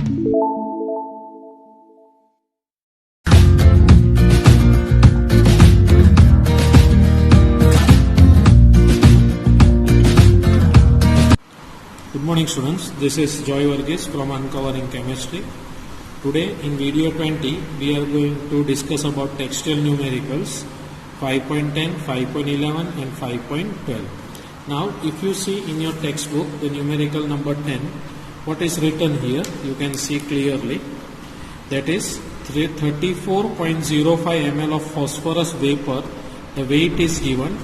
Good morning students, this is Joy Varghese from Uncovering Chemistry. Today in video 20 we are going to discuss about textual numericals 5.10, 5.11 and 5.12. Now if you see in your textbook the numerical number 10, what is written here you can see clearly, that is 34.05 ml of phosphorus vapor, the weight is given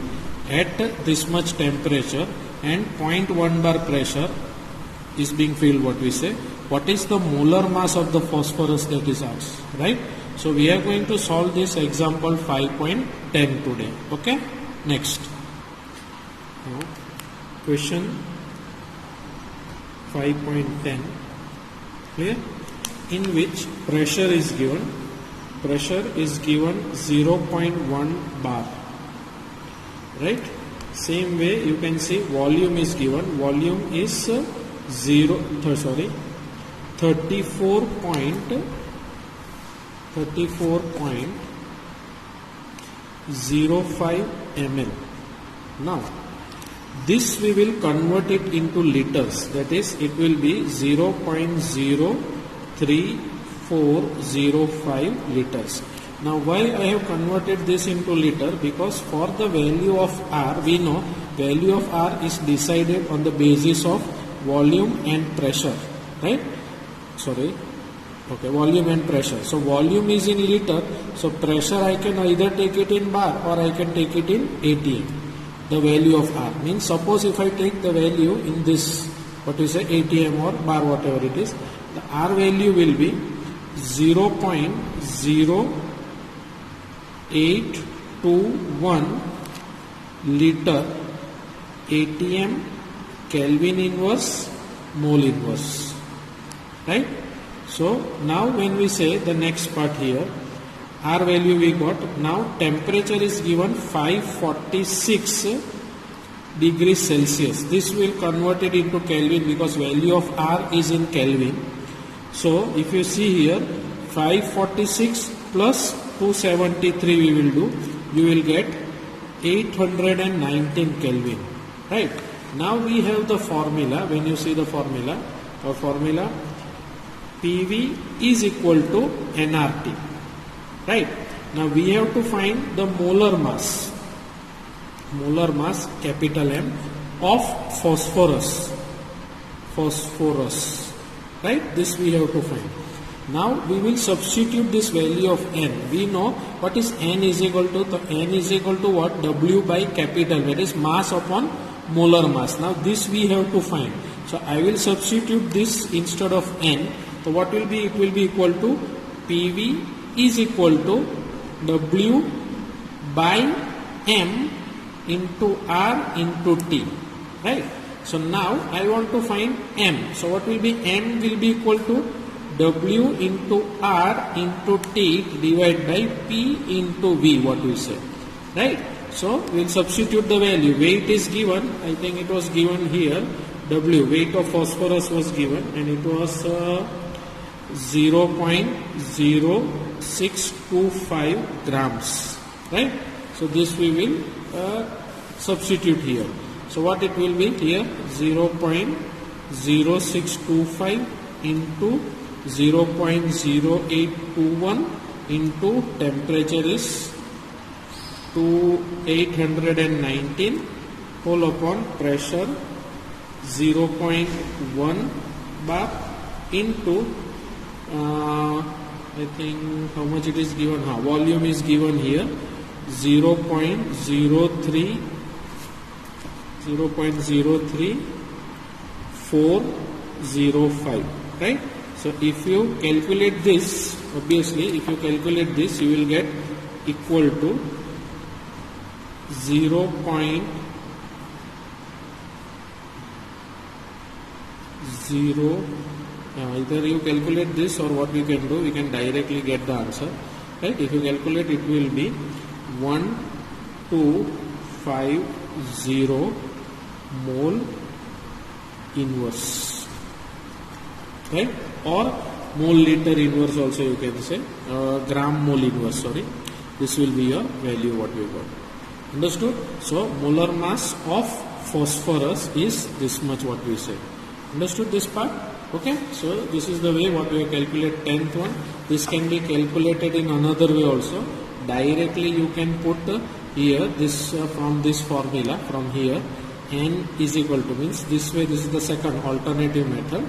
at this much temperature and 0.1 bar pressure is being filled. What we say, what is the molar mass of the phosphorus, that is asked, right? So we are going to solve this example 5.10 today. Okay, next now, question 5.10, clear, in which pressure is given 0.1 bar, right? Same way you can see volume is given, volume is 34.05 ml. Now this we will convert it into liters, that is it will be 0.03405 liters. Now why I have converted this into liter? Because for the value of R, we know value of R is decided on the basis of volume and pressure, right? Volume and pressure. So volume is in liter, so pressure I can either take it in bar or I can take it in ATM. The value of R means, suppose if I take the value in this, what is a ATM or bar, whatever it is, the R value will be 0.0821 liter ATM Kelvin inverse mole inverse, right? So now when we say the next part here, R value we got, now temperature is given 546 degrees Celsius. This will convert it into Kelvin because value of R is in Kelvin. So if you see here 546 plus 273 we will do, you will get 819 Kelvin, right? Now we have the formula. When you see the formula, our formula PV is equal to nRT, right? Now we have to find the molar mass capital M of phosphorus, right? This we have to find. Now we will substitute this value of N. We know what is N is equal to. The N is equal to what? W by capital, that is mass upon molar mass. Now this we have to find. So I will substitute this instead of N. So what will be? It will be equal to PV is equal to W by M into R into T, right? So now I want to find M. So what will be? M will be equal to W into R into T divided by P into V, what we say, right? So we will substitute the value. Weight is given, I think it was given here, W, weight of phosphorus was given, and it was 0.0625 grams, right? So this we will substitute here. So what it will be here? 0.0625 into 0.0821 into temperature is 819 whole upon pressure 0.1 bar into I think how much it is given, volume is given here 0.03405, right? So if you calculate this, obviously if you calculate this, you will get equal to 0.0, either you calculate this or what we can do, we can directly get the answer, right? If you calculate, it will be 1250 mole inverse, right? Or mole liter inverse also you can say, gram mole inverse, sorry. This will be your value what we got. Understood? So molar mass of phosphorus is this much what we say. Understood this part? Okay, so this is the way what we have calculated 10th one. This can be calculated in another way also. Directly you can put here this from this formula from here, n is equal to, means this way, this is the second alternative method,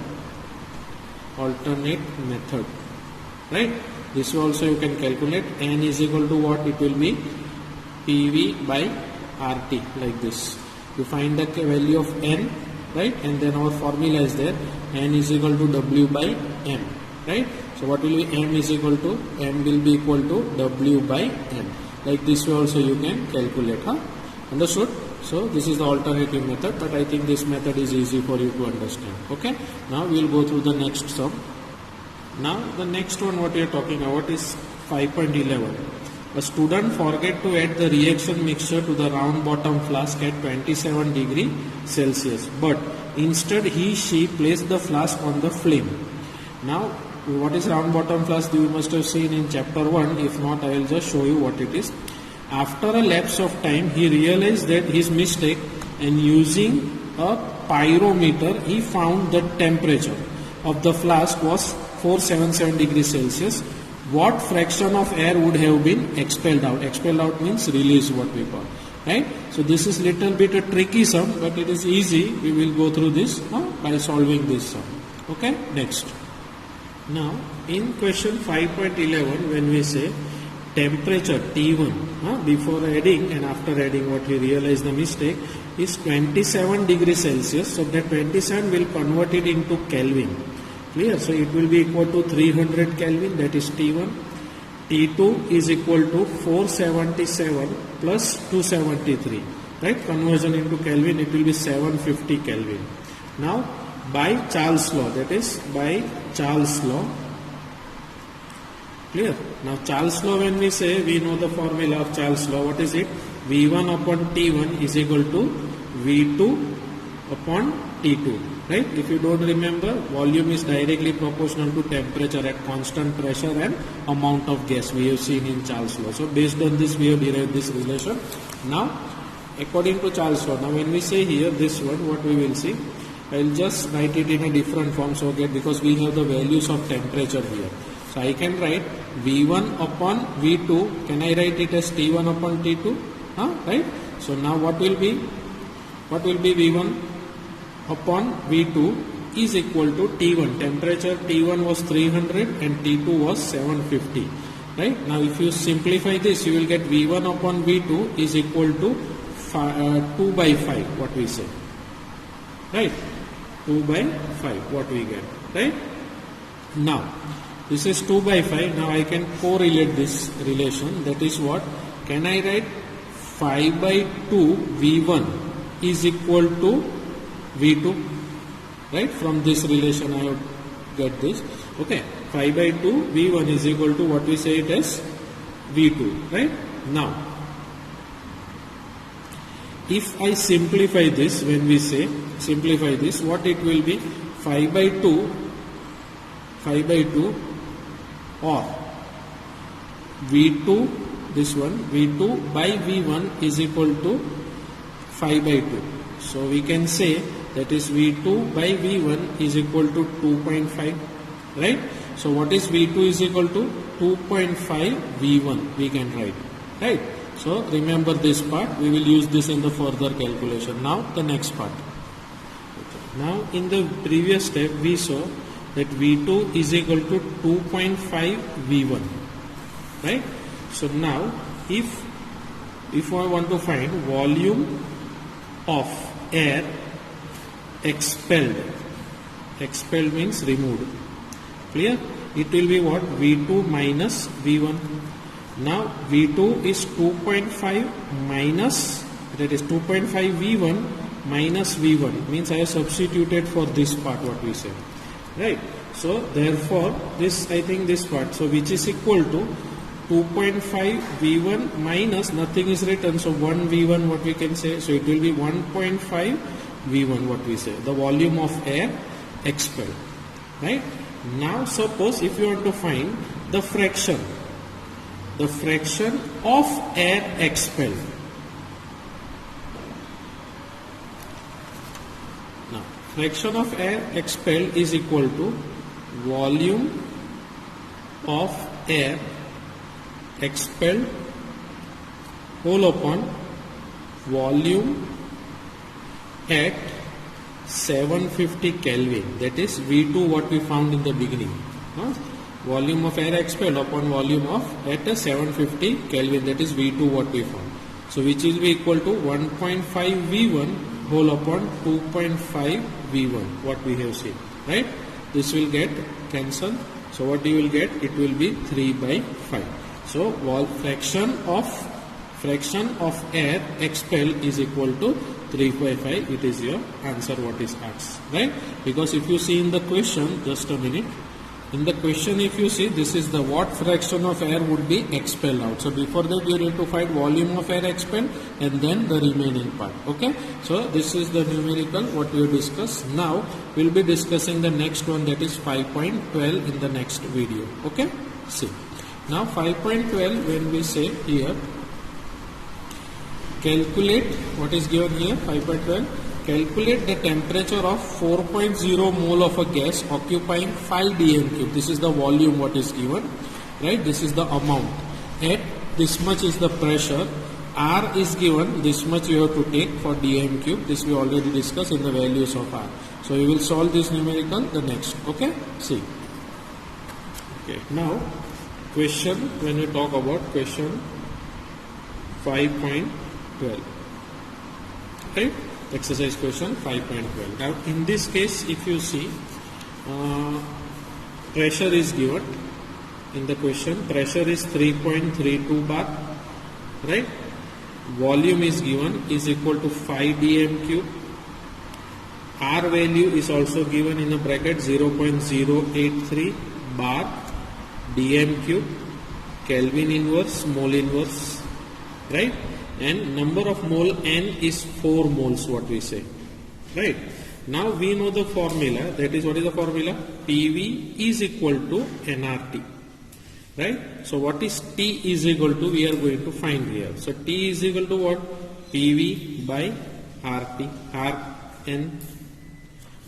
right? This way also you can calculate n is equal to what? It will be PV by RT, like this. You find the value of n, right? And then our formula is there, n is equal to W by M, right? So what will be M is equal to, M will be equal to W by M. Like this way also you can calculate, huh? Understood? So this is the alternative method, but I think this method is easy for you to understand. Okay? Now we will go through the next sum. Now the next one what we are talking about is 5.11. A student forget to add the reaction mixture to the round bottom flask at 27 degree Celsius, but instead she placed the flask on the flame. Now what is round bottom flask? You must have seen in chapter 1. If not, I will just show you what it is. After a lapse of time, he realized that his mistake, and using a pyrometer, he found the temperature of the flask was 477 degrees Celsius. What fraction of air would have been expelled out? Expelled out means released, what we call, right? So this is little bit a tricky sum, but it is easy. We will go through this by solving this sum. Okay, next. Now in question 5.11, when we say temperature T1 before adding and after adding, what we realize the mistake is 27 degrees Celsius. So that 27 will convert it into Kelvin. Clear? So it will be equal to 300 Kelvin, that is T1. T2 is equal to 477 plus 273, right? Conversion into Kelvin, it will be 750 Kelvin. Now by Charles law, that is by Charles law. Clear? Now Charles law, when we say, we know the formula of Charles law. What is it? V1 upon T1 is equal to V2 upon T2, right? If you don't remember, volume is directly proportional to temperature at constant pressure and amount of gas. We have seen in Charles law. So based on this, we have derived this relation. Now according to Charles law, now when we say here this one, what we will see, I will just write it in a different form, so because we have the values of temperature here. So I can write V1 upon V2. Can I write it as T1 upon T2? Right? So now what will be V1 upon V2 is equal to T1. Temperature T1 was 300 and T2 was 750. Right? Now if you simplify this, you will get V1 upon V2 is equal to 2 by 5, what we say. Right? 2 by 5, what we get. Right? Now this is 2 by 5. Now I can correlate this relation. That is what? Can I write 5 by 2 V1 is equal to V2? Right? From this relation I would get this. Okay. 5 by 2 V1 is equal to what we say it as V2. Right? Now if I simplify this, when we say simplify this, what it will be? 5 by 2 or V2, this one, V2 by V1 is equal to 5 by 2. So we can say that is V2 by V1 is equal to 2.5, right? So what is V2 is equal to 2.5 V1, we can write, right? So remember this part, we will use this in the further calculation. Now the next part. Now in the previous step we saw that V2 is equal to 2.5 V1, right? So now if I want to find volume of air expelled means removed, clear? It will be what? V2 minus V1. Now V2 is 2.5 minus, that is 2.5 V1 minus V1, means I have substituted for this part what we said, right? So therefore this, I think this part, so which is equal to 2.5 V1 minus, nothing is written, so 1 V1 what we can say, so it will be 1.5 V1 what we say, the volume of air expelled, right? Now suppose if you want to find the fraction of air expelled. Now fraction of air expelled is equal to volume of air expelled whole upon volume at 750 Kelvin, that is V2 what we found in the beginning. Volume of air expelled upon volume of at 750 Kelvin, that is V2 what we found. So which will be equal to 1.5 V1 whole upon 2.5 V1 what we have seen, right? This will get cancelled. So what you will get? It will be 3 by 5. So fraction of air expelled is equal to 3 by 5. It is your answer what is asked, right? Because if you see in the question, just a minute, in the question if you see, this is the what fraction of air would be expelled out. So before that you need to find volume of air expelled and then the remaining part. Okay, so this is the numerical what we discussed. Now we'll be discussing the next one, that is 5.12 in the next video. Okay, see now 5.12, when we say here calculate, what is given here 5.12, calculate the temperature of 4.0 mole of a gas occupying 5 dm cube. This is the volume what is given, right? This is the amount. At this much is the pressure. R is given, this much you have to take for dm cube. This we already discussed in the values of R. So we will solve this numerical the next. Okay, see. Okay, now question, when we talk about question 5.12, right? Exercise question 5.12. Now in this case if you see, pressure is given in the question. Pressure is 3.32 bar, right? Volume is given is equal to 5 dm cube. R value is also given in a bracket 0.083 bar dm cube, Kelvin inverse, mole inverse, right? And number of mole N is 4 moles what we say, right? Now we know the formula, that is, what is the formula? PV is equal to nRT, right? So what is T is equal to, we are going to find here. So T is equal to what? PV by RT, Rn,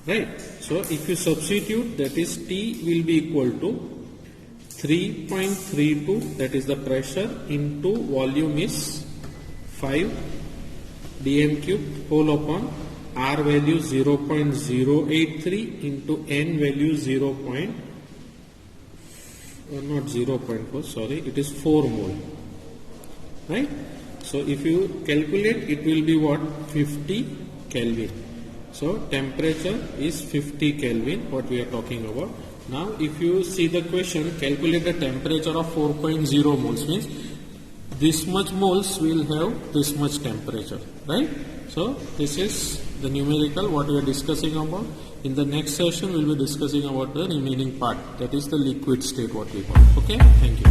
right? So if you substitute, that is T will be equal to 3.32, that is the pressure, into volume is 5 dm cube whole upon R value 0.083 into N value not 0.4, sorry, it is 4 mole, right? So if you calculate, it will be what? 50 Kelvin. So temperature is 50 Kelvin what we are talking about. Now if you see the question, calculate the temperature of 4.0 moles, means this much moles will have this much temperature, right? So this is the numerical what we are discussing about. In the next session we will be discussing about the remaining part, that is the liquid state what we call. Okay, thank you.